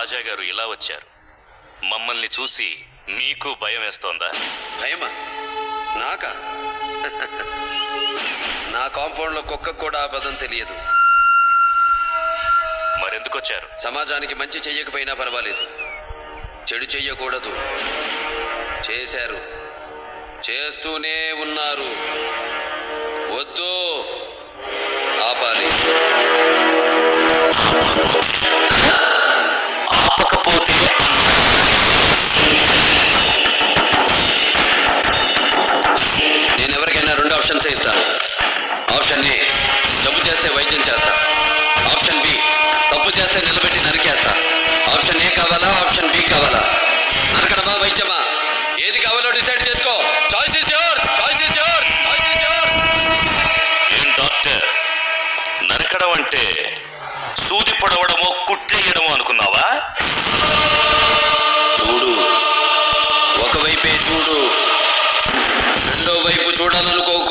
రాజా గారు ఇలా వచ్చారు. మమ్మల్ని చూసి మీకు భయం వేస్తోందా? భయమా? నాకా? నా కాంపౌండ్లో కుక్క కూడా ఆ పదం తెలియదు. మరెందుకు వచ్చారు? సమాజానికి మంచి చెయ్యకపోయినా పర్వాలేదు, చెడు చెయ్యకూడదు. చేశారు, చేస్తూనే ఉన్నారు. వద్దు, ఆపాలి. ఆపకపోతే నేను ఎవరికైనా 2 ఆప్షన్స్ ఇస్తాను. ఆప్షన్ ఏ, జబ్బు చేస్తే వైద్యం చేస్తా. ఆప్షన్ బి, తప్పు చేస్తే నిలబెట్టి నరికేస్తా. ఆప్షన్ ఏ కావాలా, ఆప్షన్ బి కావాలా? నరకడమా, వైద్యమా? ఏది కావాలో డిసైడ్ చేసుకో. Choice is yours, choice is yours, choice is yours. ఏం డాక్టర్, నరకడం అంటే సూది పొడవడమో కుట్లేయడమో అనుకున్నావా? చూడు, ఒకవైపే చూడు, రెండో వైపు చూడాలనుకోకు.